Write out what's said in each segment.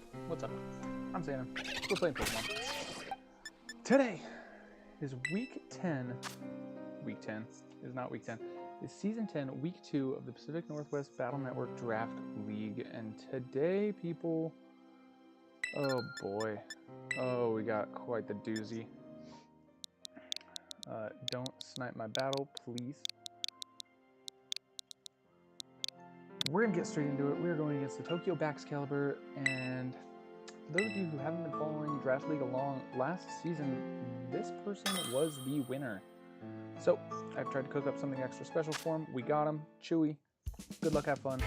guys, what's up? I'm Santa. We're playing Pokemon. Today is week 10. Week 10 is not week 10. It's season 10, week 2 of the Pacific Northwest Battle Network Draft League. And today, people, oh boy. Oh, we got quite the doozy. Don't snipe my battle, please. We're going to get straight into it. We're going against the Tokyo Baxcaliber, and for those of you who haven't been following Draft League along, last season, this person was the winner. So, I've tried to cook up something extra special for him. We got him. Chewy. Good luck, have fun.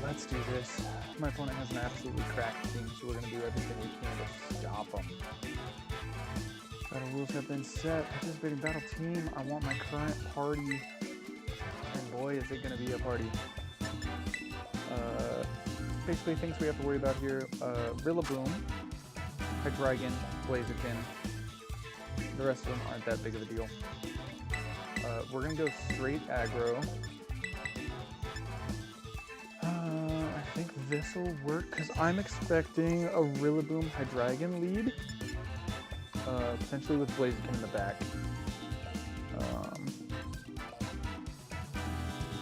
Let's do this. My opponent has an absolutely cracked team, so we're going to do everything we can to stop him. Battle rules have been set. Participating battle team. I want my current party. And boy, is it going to be a party. Basically, things we have to worry about here. Rillaboom, Hydreigon, Blaziken. The rest of them aren't that big of a deal. We're going to go straight aggro. I think this will work because I'm expecting a Rillaboom Hydreigon lead. Potentially with Blaziken in the back.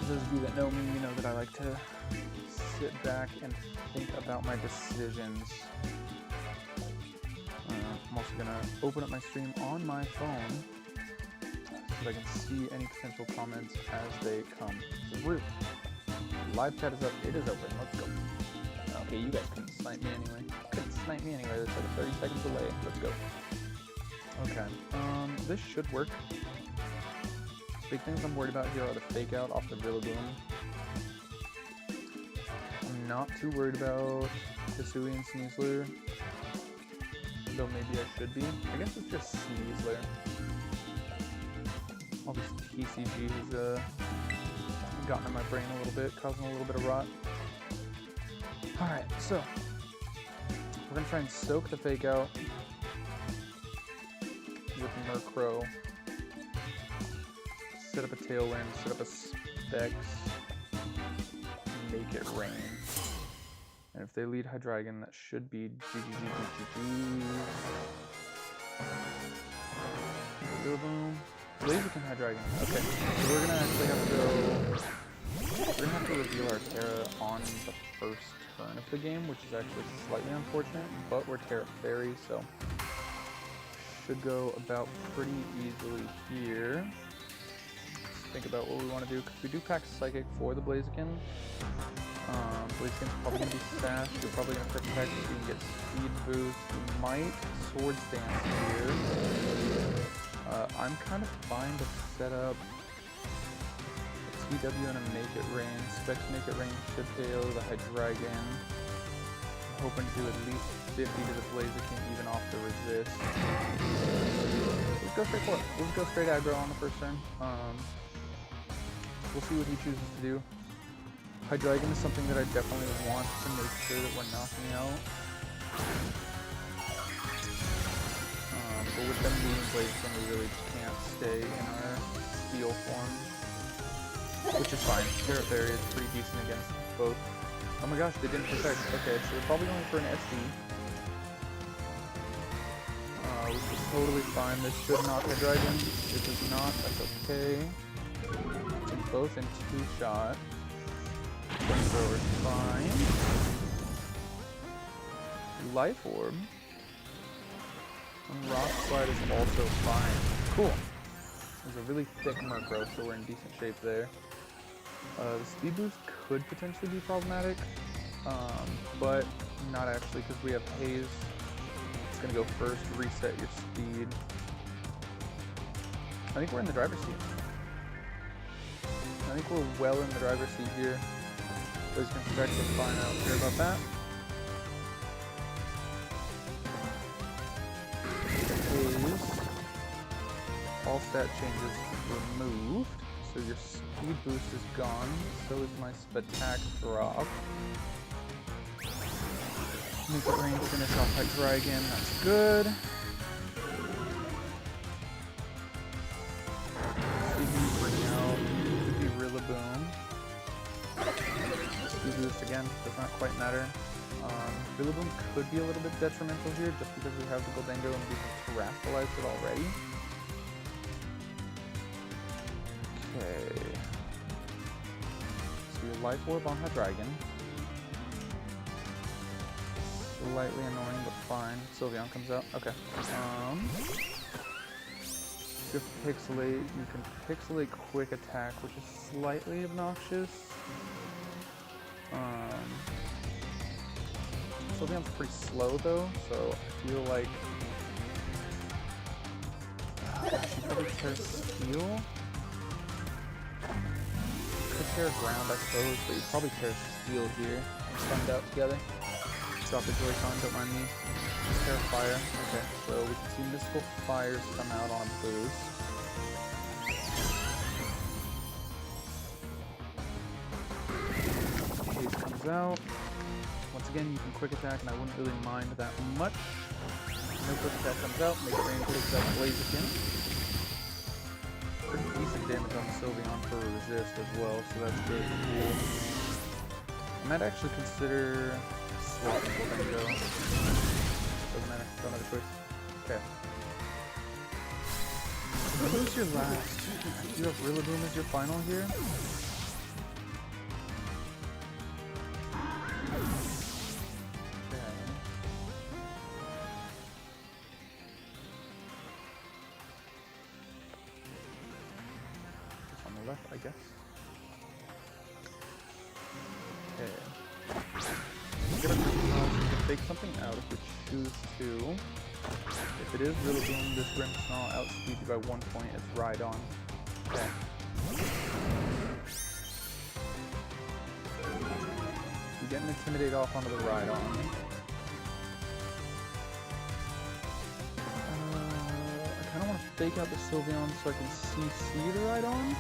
For those of you that know me, you know that I like to sit back and think about my decisions. I'm also going to open up my stream on my phone so that I can see any potential comments as they come through. Live chat is up. It is open. Let's go. Okay, you guys couldn't snipe me anyway. Couldn't snipe me anyway. There's like a 30-second delay. Let's go. Okay. This should work. Big things I'm worried about here are the fake out off the Rillaboom. I'm not too worried about Hisui and Sneasler, though maybe I should be. I guess it's just Sneasler. All this TCG has gotten in my brain a little bit, causing a little bit of rot. Alright, so we're going to try and soak the fake out with Murkrow. Set up a Tailwind, set up a Specs, make it rain. And if they lead Hydreigon, that should be GG. Boom. Blaziken Hydreigon. Okay, so we're gonna actually have to go. We're gonna have to reveal our Terra on the first turn of the game, which is actually slightly unfortunate, but we're Terra Fairy, so should go about pretty easily here. Think about what we want to do, because we do pack Psychic for the Blaziken. Blaziken's probably going to be Sash. You're probably going to Protect so you can get Speed Boost. You might Swords Dance here. I'm kind of fine to set up a TW and a Make It Rain. Specs Make It Rain should KO the Hydreigon. I'm hoping to do at least 50 to the Blaziken, even off the Resist. Let's go straight for it. Let's go straight aggro on the first turn. We'll see what he chooses to do. Hydreigon is something that I definitely want to make sure that we're knocking out. But with them being Blaziken, we really just can't stay in our Steel form. Which is fine. Terra Fairy is pretty decent against both. Oh my gosh, they didn't protect. Okay, so we're probably going for an SD. Which is totally fine. This should knock Hydreigon. If it does not, that's okay. Both in 2-shot. Flamethrower is fine. Life Orb. And Rock Slide is also fine. Cool. There's a really thick Murkrow, so we're in decent shape there. The Speed Boost could potentially be problematic, but not actually, because we have Haze. It's going to go first, reset your speed. I think we're in the driver's seat. I think we're well in the driver's seat here. Blaziken can protect us fine. I don't care about that. Haze. All stat changes removed. So your speed boost is gone. So is my Spatak drop. Make it rain, finish off Hydreigon. That's good. Rillaboom. Speed boost again, does not quite matter. Rillaboom could be a little bit detrimental here just because we have the Goldengo and we have terrestrialized it already. Okay. So your Life Orb on Hydreigon. Slightly annoying, but fine. Sylveon comes out. Okay. If Pixelate, you can Pixelate Quick Attack, which is slightly obnoxious. Sylveon's pretty slow though, so I feel like she probably tears Steel. Could tear Ground, I suppose, but you probably tear Steel here and send out together. Drop the Joy-Con, don't mind me. Tear Fire. Okay, so we can see Mystical Fires come out on boost. Haze comes out. Once again, you can Quick Attack, and I wouldn't really mind that much. No Quick Attack comes out, make Rain takes out Blaziken. Pretty decent damage on the Sylveon for resist as well, so that's good. Cool. I might actually consider swapping Goldengo. Doesn't matter, don't have a choice. Okay. Who's your last? Do you have Rillaboom as your final here? Left, I guess. Okay. You can fake something out if you choose to. If it is Rillaboom, this Grimmsnarl outspeeds you by 1 point. It's Rhydon. Okay. You get an Intimidate off onto the Rhydon. I kind of want to fake out the Sylveon so I can CC the Rhydon.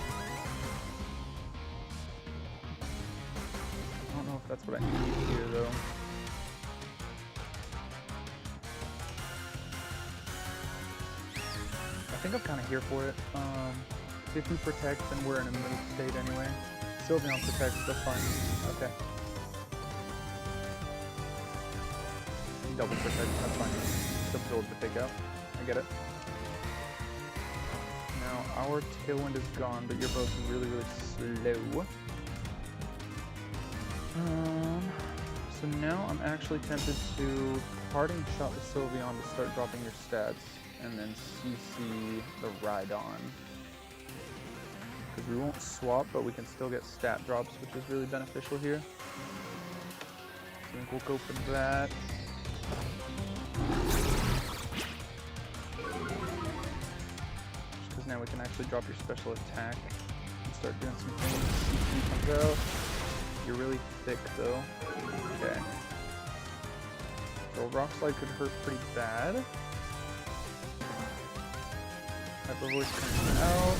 That's what I need here, though. I think I'm kind of here for it. If we protect, then we're in a move state anyway. Sylveon protects, that's fine. Okay. Double protect, that's fine. Just absorb the takeout. I get it. Now, our Tailwind is gone, but you're both really, really slow. So now I'm actually tempted to Parting Shot the Sylveon to start dropping your stats, and then CC the Rhydon. Because we won't swap, but we can still get stat drops, which is really beneficial here. So I think we'll go for that. Just because now we can actually drop your special attack and start doing some things. CC comes out. You're really thick though. Okay. So Rock Slide could hurt pretty bad. Hyper Voice comes out.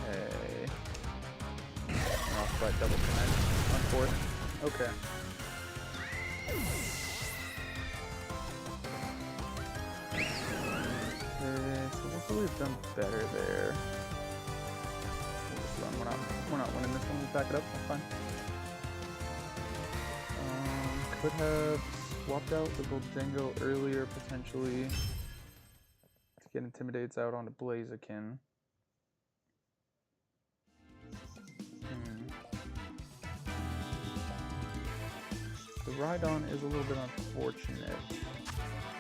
Okay. Rock Slide double connect on fourth. Okay. So we've done better there. We'll just run. We're not winning this one. We'll back it up. That's fine. Could have swapped out the Goldengo earlier potentially to get Intimidates out onto Blaziken. The Rhydon is a little bit unfortunate.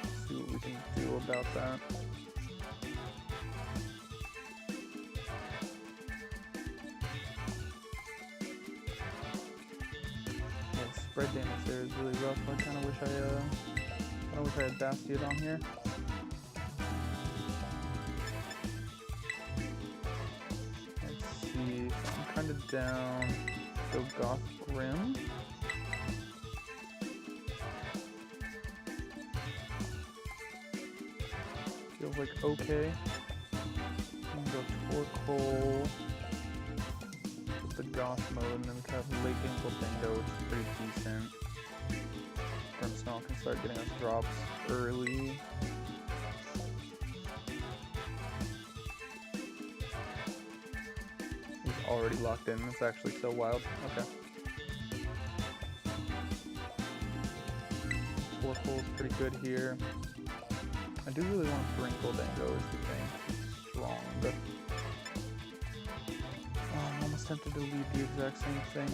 Let's see what we can do about that. Spread damage there is really rough. I kind of wish I had Bastion on here. Let's see. So I'm kind of down. Go Goth Grim. Feels like okay. We can go Torkoal. The Goth mode, and then we have Lake Goldengo, which is pretty decent. Grimmsnarl can start getting us drops early. already locked in. It's actually so wild. Okay. 4 pulls pretty good here. I do really want to Brinkle Dango is the thing. Strong. But I'm almost tempted to leave the exact same thing.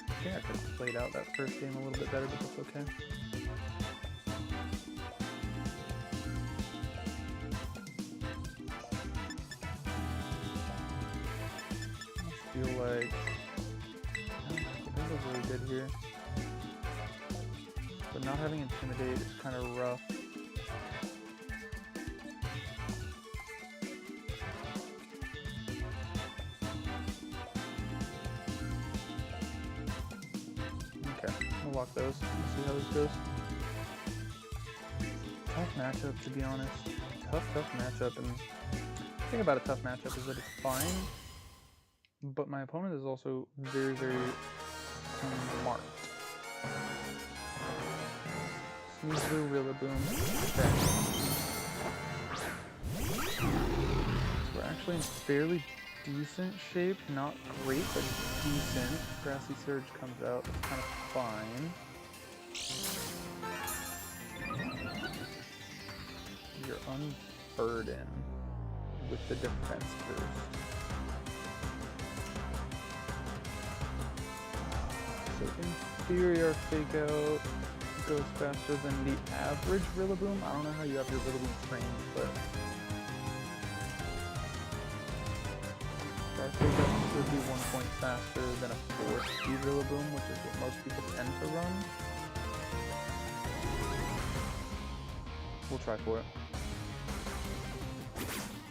I think I could have played out that first game a little bit better, but that's okay. I feel like Dango's really good here. But not having Intimidate is kind of rough. Okay, we'll lock those. We'll see how this goes. Tough matchup, to be honest. Tough matchup. And the thing about a tough matchup is that it's fine, but my opponent is also very smart. Sneasel, Rillaboom. Okay. We're actually in fairly decent shape. Not great, but decent. Grassy Surge comes out. That's kind of fine. You're unburdened with the defense boost. So in theory, our Fake Out goes faster than the average Rillaboom. I don't know how you have your Rillaboom trained, but our Fake Out should be 1 point faster than a 4-speed Rillaboom, which is what most people tend to run. We'll try for it.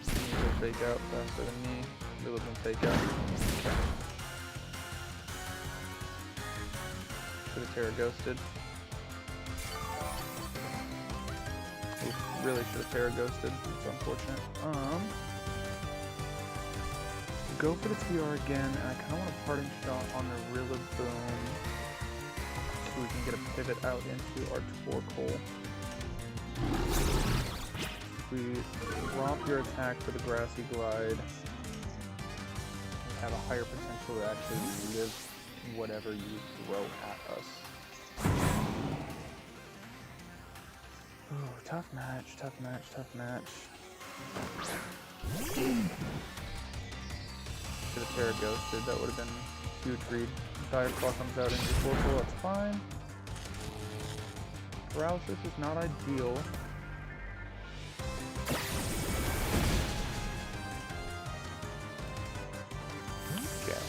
Sneasel Fake Out faster than me. Rillaboom Fake Out. Okay. Should have Terra Ghosted. Really should have Terra Ghosted. It's unfortunate. Go for the TR again, and I kind of want a parting shot on the Rillaboom so we can get a pivot out into our Torkoal. If we drop your attack for the Grassy Glide, we have a higher potential to actually live whatever you throw at us. Ooh, tough match. Should have Terra Ghosted, that would have been a huge read. Dire Claw comes out into Torkoal, that's fine. Paralysis is not ideal. Okay.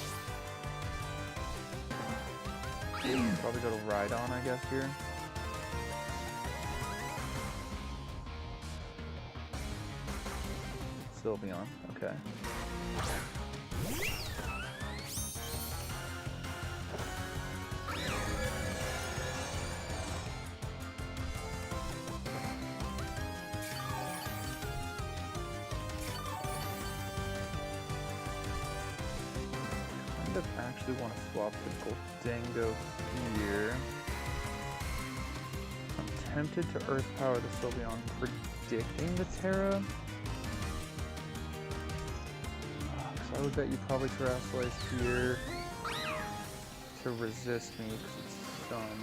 Probably go to Rhydon, I guess, here. Sylveon, okay. I actually want to swap the Goldango here. I'm tempted to Earth Power the Sylveon, predicting the Terra. I would bet you probably Terrasilize here to resist me because it's stun.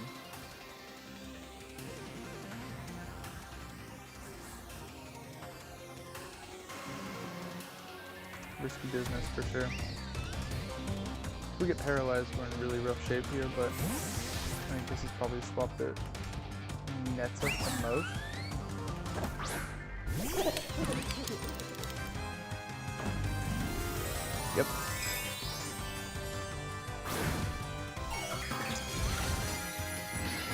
Risky business for sure. If we get paralyzed, we're in really rough shape here, but I think this is probably the swap that nets us the most. Yep.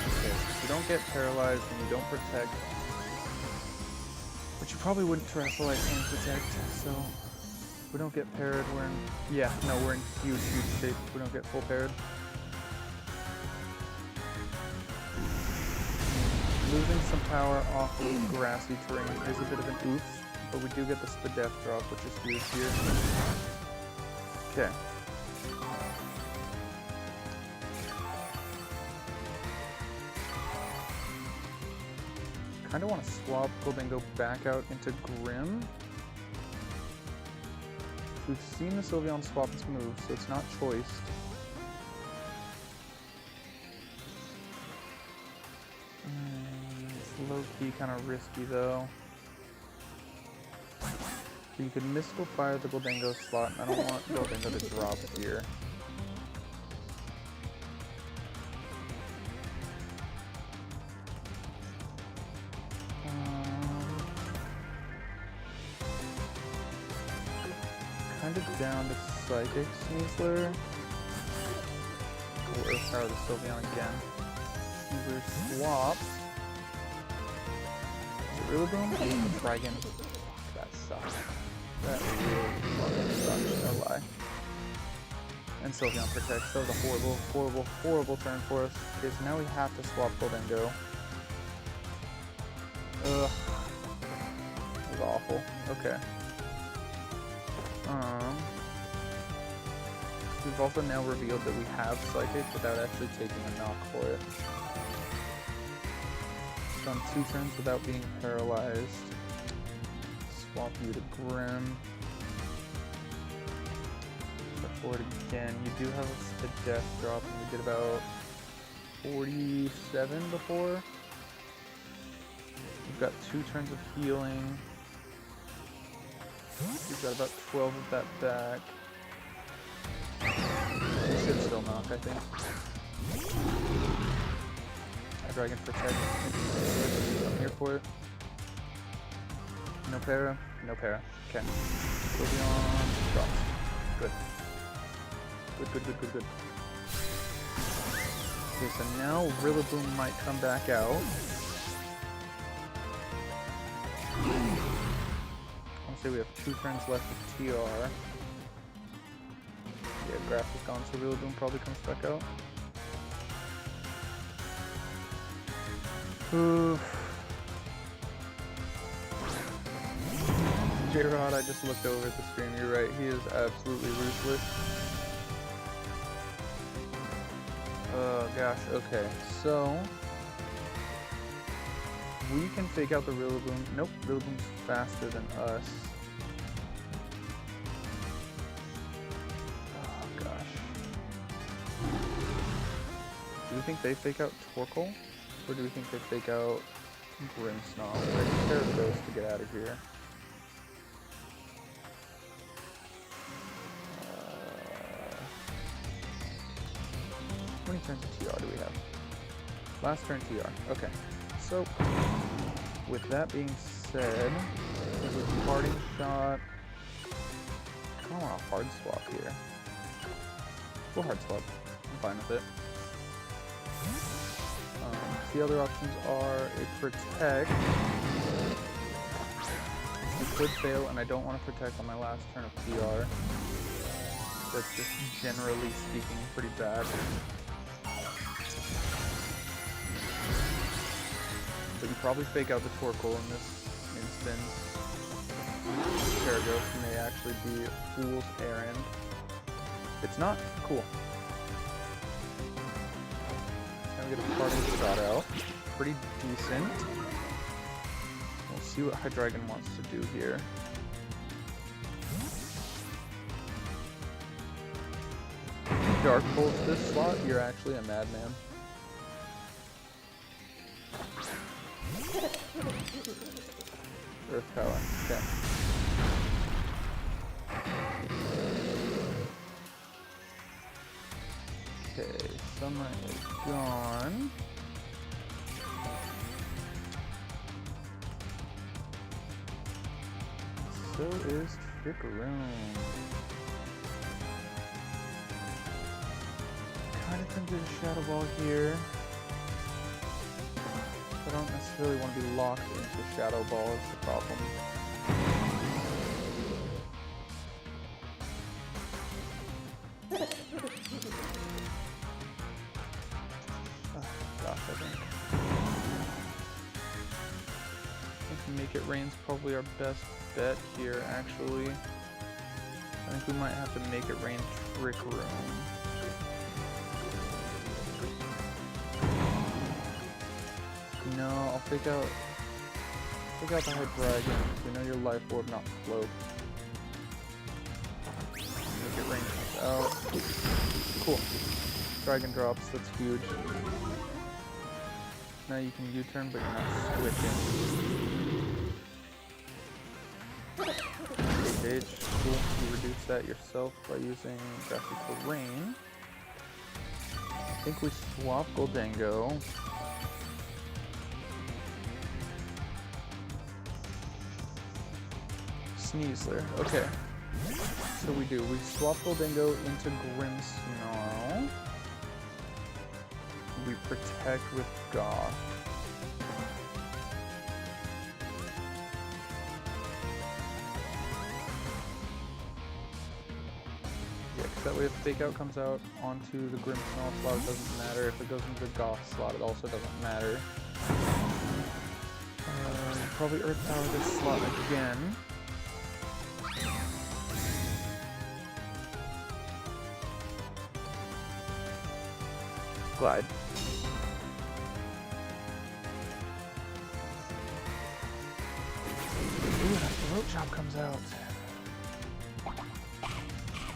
Okay, so if you don't get paralyzed and you don't protect, which you probably wouldn't Terrasilize and protect, so if we don't get parried, we're in, yeah, no, we're in huge shape if we don't get full parried. Losing some power off of grassy terrain is a bit of an oof, but we do get the Spadef drop, which is huge here. Okay. kind of want to swap Gholdengo back out into Grim. We've seen the Sylveon swap its moves, so it's not choiced. It's low-key kind of risky though. So you could Mystical Fire the Gholdengo slot, and I don't want Gholdengo to drop here. Kind of down to Psychic Sneasler. Or Earth Power the Sylveon again. Sneasler swap. Is it Rillaboom? Oh, Dragon. That sucks. That really fucking sucks, no lie. And Sylveon protects. That was a horrible, horrible, horrible turn for us. Okay, so now we have to swap Gholdengo. Ugh. That was awful. Okay. We've also now revealed that we have Psychic without actually taking a knock for it. Done 2 turns without being paralyzed. Swap you to Grim. Step forward again. You do have a death drop, and we did about 47 before. We've got 2 turns of healing. We've got about 12 of that back. We should still knock, I think. Dragon protect. I'm here for it. No para. No para. Okay. Sylveon drops. Good. Good. Okay, so now Rillaboom might come back out. Say we have 2 turns left of TR. Yeah, Grass is gone, so Rillaboom probably comes back out. J-Rod, I just looked over at the stream, you're right, he is absolutely ruthless. Oh gosh, okay, so we can fake out the Rillaboom. Nope, Rillaboom's faster than us. Oh gosh. Do we think they fake out Torkoal? Or do we think they fake out Grimmsnarl? Right, pair of those to get out of here. How many turns of TR do we have? Last turn TR. Okay. So, with that being said, there's a parting shot. I don't want a hard swap here. We'll hard swap. I'm fine with it. The other options are a protect. We could fail, and I don't want to protect on my last turn of PR. That's just generally speaking pretty bad. But you probably fake out the Torkoal in this instance. Terraghost may actually be a fool's errand. If it's not, cool. Now we get a party shot out. Pretty decent. We'll see what Hydreigon wants to do here. Dark Bolt this slot, you're actually a madman. Earth Power, okay. Okay, Sunlight is gone. So is Trickeroom. Kind of tempted to Shadow Ball here. I don't necessarily want to be locked into Shadow Ball is the problem. Gosh, I think Make It Rain's probably our best bet here, actually. I think we might have to Make It Rain Trick Room. No, I'll fake out Take out the hard dragon. We know your life orb, not float. Make it rain comes out. Cool. Dragon drops, that's huge. Now you can U-turn, but you're not switching. Stage, cool. You reduce that yourself by using Grassy Terrain. I think we swap Goldango. Sneasler, okay. So we do. We swap Goldango into Grimmsnarl. We protect with Goth. Yeah, because that way if Fake Out comes out onto the Grimmsnarl slot, it doesn't matter. If it goes into the Goth slot, it also doesn't matter. Probably Earth Power this slot again. Glide. Ooh, that throat chop comes out.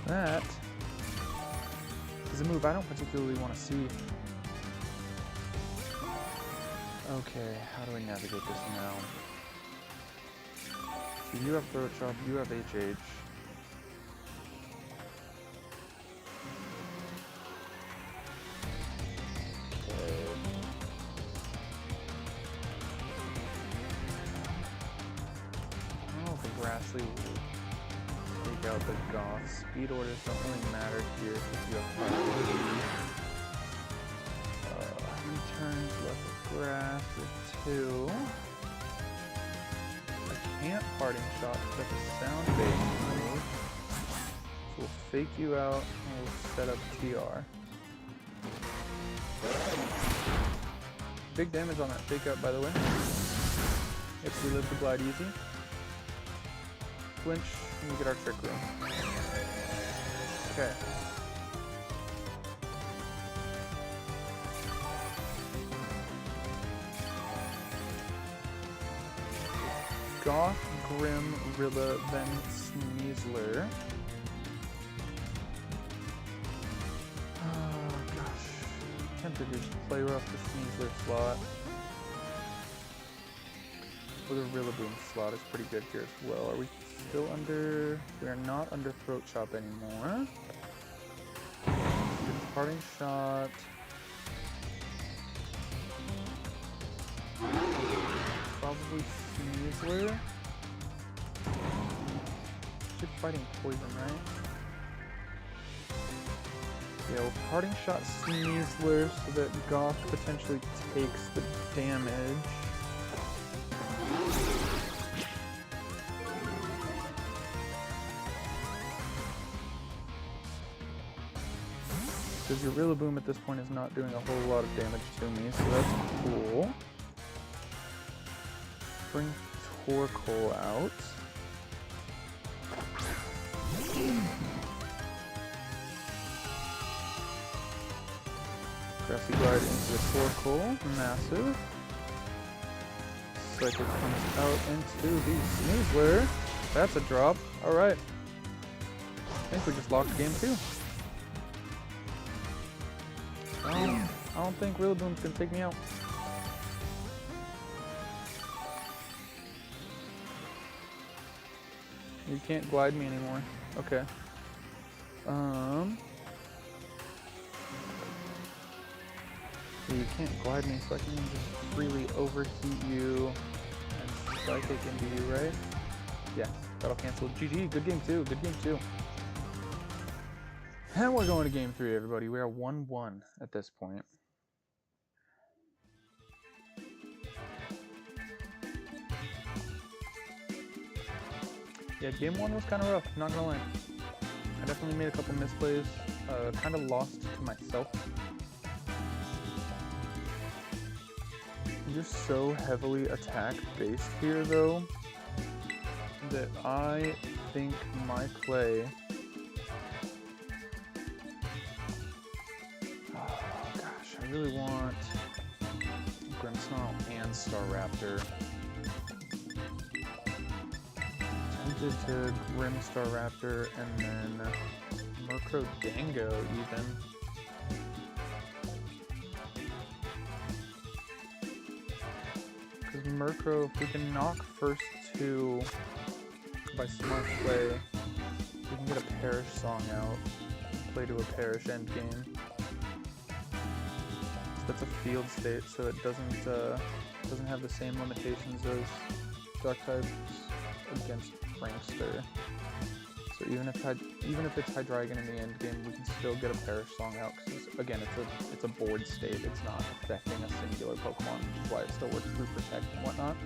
That is a move I don't particularly want to see. Okay, how do we navigate this now? So you have throat chop, you have HH. Will take out the Goth. Speed orders don't really matter here because you have how many turns left of grass with 2. I can't parting shot because that's a sound based move. So we'll fake you out and we'll set up TR. Big damage on that fake out, by the way. If we live to glide easy. Flinch, and we get our Trick Room. Okay. Goth, Grim, Rilla, then Sneasler. Oh gosh. I'm tempted to just play rough the Sneasler slot. Or the Rillaboom slot is pretty good here as well. Are we still under... We are not under Throat Chop anymore. Parting Shot. Probably Sneasler. She's fighting poison, right? Yeah, well, Parting Shot Sneasler so that Goth potentially takes the damage. Because your Rillaboom at this point is not doing a whole lot of damage to me, so that's cool. Bring Torkoal out. Grassy Glide into the Torkoal, massive. Psychic comes out into the Sneasler. That's a drop. Alright. I think we just locked game 2. I don't think Rillaboom's gonna take me out. You can't glide me anymore. Okay. You can't glide me, so I can just freely overheat you and Psychic into you, right? Yeah, that'll cancel. GG, good game 2, good game 2. And we're going to game 3, everybody. We are 1-1 at this point. Yeah, game 1 was kind of rough, not gonna lie. I definitely made a couple misplays, kind of lost to myself. You're so heavily attack-based here, though, that I think my play... I really want Grimmsnarl and Staraptor. tempted to Grimstar Raptor and then Murkrow Dango even. Because Murkrow, if we can knock first two by smart play, we can get a Perish Song out, play to a Perish endgame. So that's a field state, so it doesn't have the same limitations as Dark types against Prankster. So even if it's Hydreigon in the end game, we can still get a Perish Song out because again, it's a board state. It's not affecting a singular Pokemon, which is why it still works through Protect and whatnot.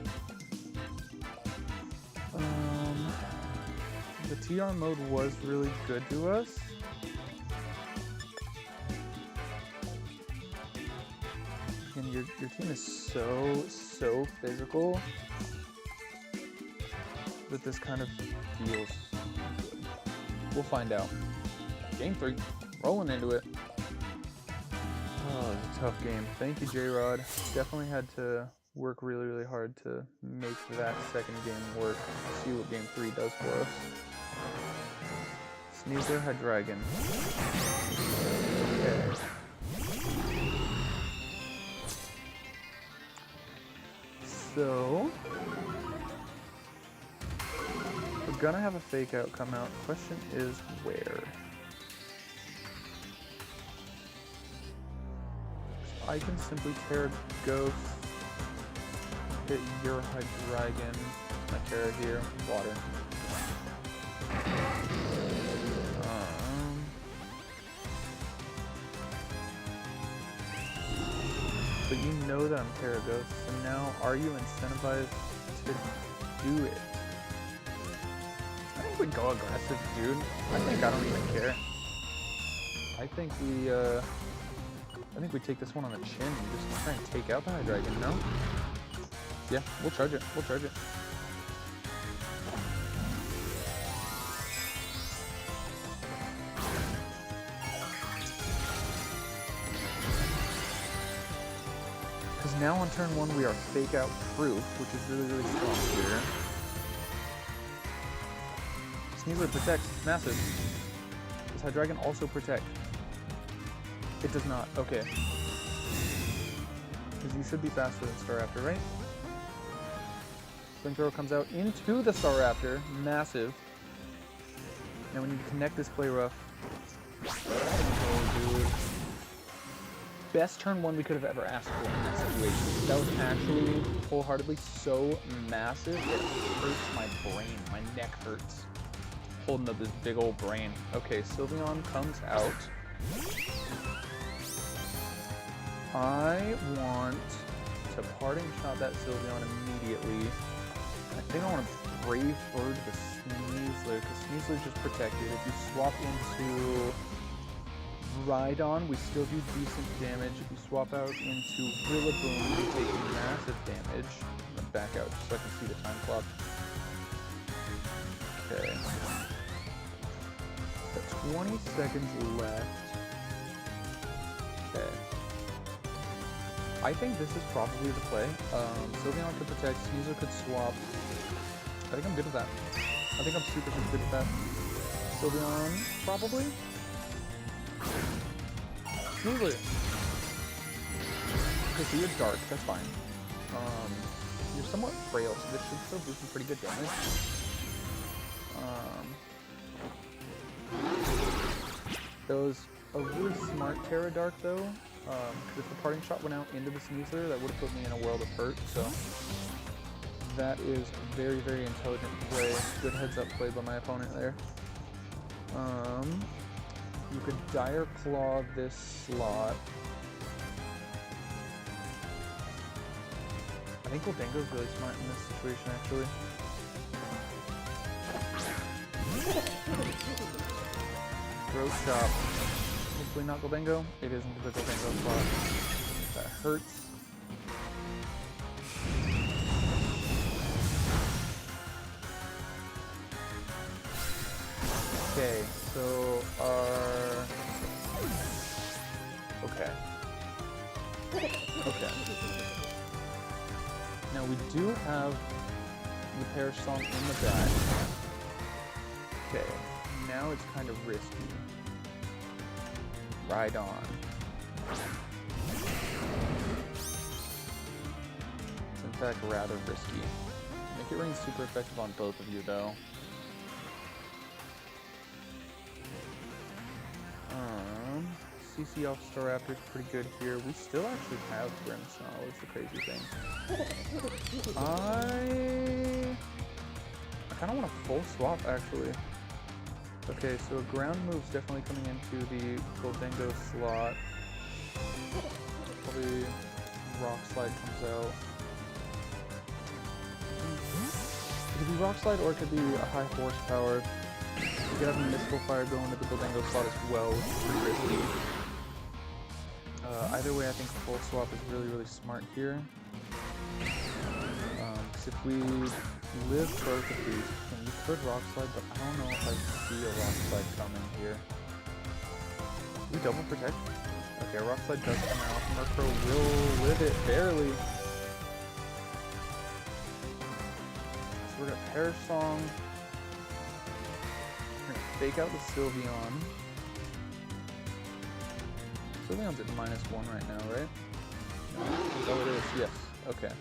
The TR mode was really good to us. Again, your team is so physical that this kind of feels good. We'll find out. Game 3, rolling into it. Oh, it's a tough game. Thank you, J-Rod. Definitely had to work really hard to make that second game work. See what game 3 does for us. Sneasler, Hydreigon. Okay. So we're gonna have a fake out come out. Question is where? I can simply Terra Ghost, hit your Hydreigon, my Terra here, water. But you know that I'm Terra Ghost, so now are you incentivized to do it? I think we go aggressive, dude. I think I don't even care. I think we take this one on the chin and just try and take out the Hydreigon, no? Yeah, we'll charge it. We'll charge it. Because now on turn 1 we are fake out proof, which is really strong here. Sneasler protects, massive. Does Hydreigon also protect? It does not, okay. Because you should be faster than Staraptor, right? Flamethrower comes out into the Staraptor, massive. Now we need to connect this play rough. Oh, dude. Best turn 1 we could have ever asked for in that situation. That was actually wholeheartedly so massive, it hurts my brain. My neck hurts. Holding up this big old brain. Okay, Sylveon comes out. I want to parting shot that Sylveon immediately. I think I want to Brave Bird the Sneasler, because Sneasler's just protected. If you swap into Rhydon, we still do decent damage. If you swap out into Rillaboom, we take massive damage. I'm going to back out just so I can see the time clock. Okay. Got 20 seconds left. Okay. I think this is probably the play. Sylveon could protect, Sneasler could swap. I think I'm good with that. I think I'm super good with that. Sylveon, probably? Sneasler! Okay, so you're dark, that's fine. You're somewhat frail, so this should still do some pretty good damage. That was a really smart Terra Dark though, because if the parting shot went out into the Sneasler, that would have put me in a world of hurt, so that is very intelligent play. Good heads up play by my opponent there. You could Dire Claw this slot. I think Goldengo's really smart in this situation actually. Throat Chop. Hopefully not Goldengo. It isn't the Goldengo spot. That hurts. Okay, so okay. Now we do have the Perish Song in the back. Okay, now it's kind of risky. Ride on. It's in fact rather risky. Make it rain super effective on both of you though. CC off Staraptor's pretty good here. We still actually have Grimmsnarl, is the crazy thing. I kind of want a full swap actually. Okay, so a ground move's definitely coming into the Gholdengo slot. Probably Rock Slide comes out. It could be Rock Slide or it could be a high horsepower. You could have a Mystical Fire go into the Gholdengo slot as well, which is pretty risky. Either way, I think full swap is really, really smart here. Because if we live both of these, then we could Rock Slide, but I don't know if I see a Rock Slide coming here. Do we double protect? Okay, Rock Slide does come out. Murkrow will live it, barely. So we're gonna Perish Song. We're gonna fake out the Sylveon. Sylveon's at -1 right now, right? No, is that what it is? Yes. Okay.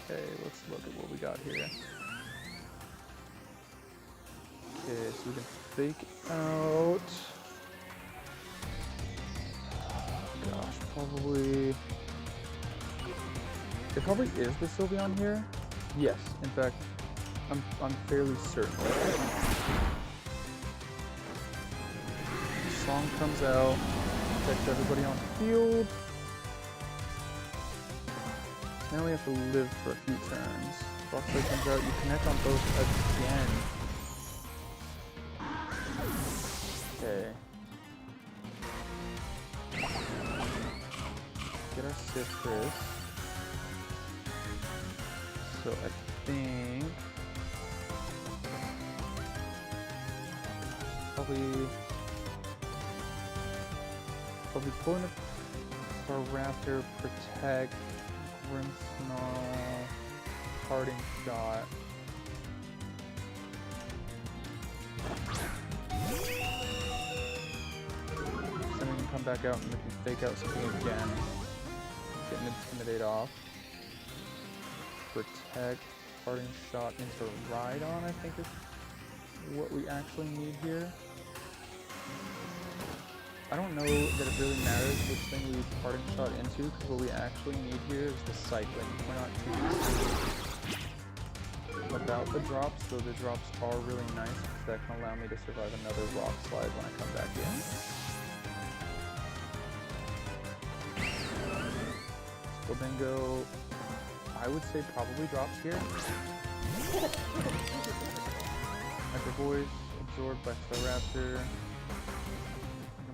Okay, let's look at what we got here. Okay, so we can fake out. Oh, gosh, probably. It probably is the Sylveon here. Yes, in fact. I'm fairly certain. Song comes out, protects everybody on the field. So now we have to live for a few turns. Rock Slide comes out, you connect on both again. Okay. Get our Citrus. So I think probably pulling a Staraptor, protect, Grimmsnarl, parting shot. Then we can come back out and we can fake out something again. Get an Intimidate off. Protect, parting shot into Rhydon, I think is what we actually need here. I don't know that it really matters which thing we parting shot into, because what we actually need here is the cycling. We're not too concerned about the drops, though the drops are really nice, because that can allow me to survive another Rock Slide when I come back in. Gholdengo, I would say probably drops here. Hyper Voice, absorbed by Staraptor.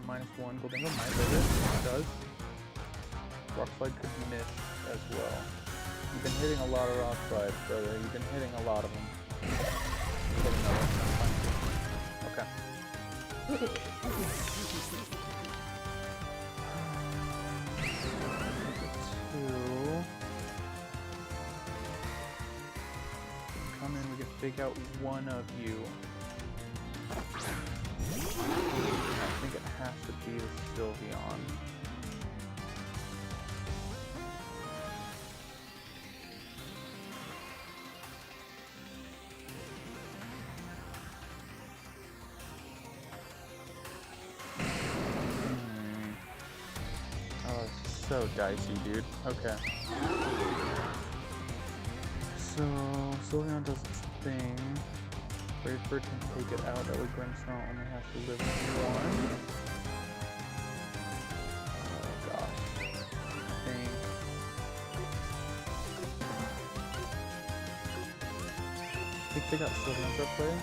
-1, Gholdengo might live it. It does. Rock Slide could miss as well. You've been hitting a lot of Rock Slides, brother. You've been hitting a lot of them. Hit another. Okay. Come in, we can fake out one of you. I think it has to be the Sylveon. Oh, it's so dicey, dude. Okay. So, Sylveon does its thing. Wait for it to take it out, that way Grimmsnarl only has to live 1. Oh gosh. I think they got Sylveon's up play.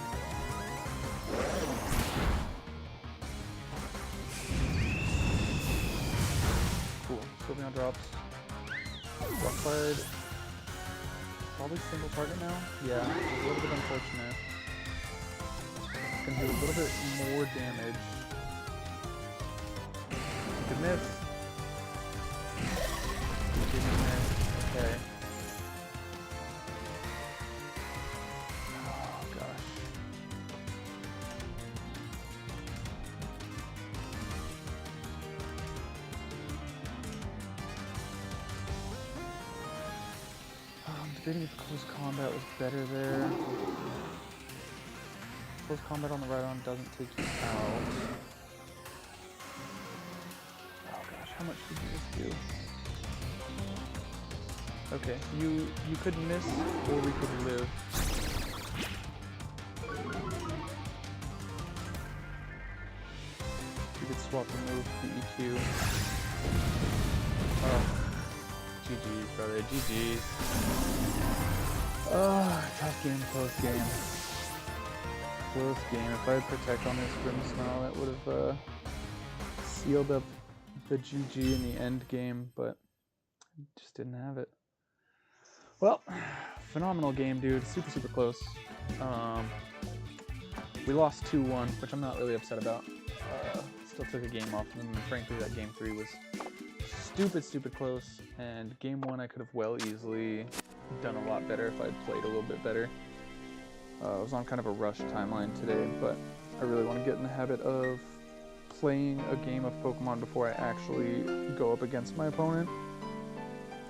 Cool. Sylveon drops. Rock Slide. Probably single target now? Yeah, a little bit unfortunate. Can do a little bit more damage. Good miss. Didn't miss. Okay. frustrating if close combat was better there. Close combat on the right arm doesn't take you out. Oh gosh, how much did you just do? Okay, you could miss, or we could live. You could swap the move to the EQ. Oh, GG's, brother, GG's. Oh, tough game, close game. Close game. If I had Protect on this Grim Smile, that would have sealed up the GG in the end game, but just didn't have it. Well, phenomenal game, dude. Super, super close. We lost 2-1, which I'm not really upset about. Still took a game off of them, and frankly, that game 3 was stupid, stupid close. And game 1, I could have well easily done a lot better if I'd played a little bit better. I was on kind of a rush timeline today, but I really want to get in the habit of playing a game of Pokemon before I actually go up against my opponent.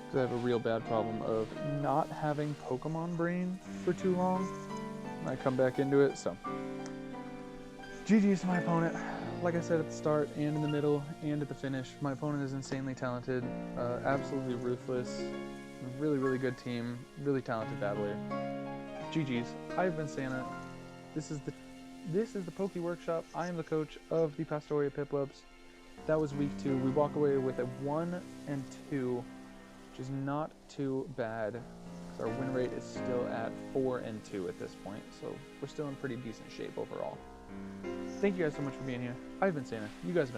Because I have a real bad problem of not having Pokemon brain for too long. And I come back into it, so. GG's to my opponent. Like I said at the start, and in the middle, and at the finish, my opponent is insanely talented, absolutely ruthless, really, really good team, really talented battler. GG's. I've been Santa. This is the Poke Workshop. I am the coach of the Pastoria Piplups. That was week 2. We walk away with a 1-2, which is not too bad. Our win rate is still at 4-2 at this point, so we're still in pretty decent shape overall. Thank you guys so much for being here. I've been Santa. You guys have been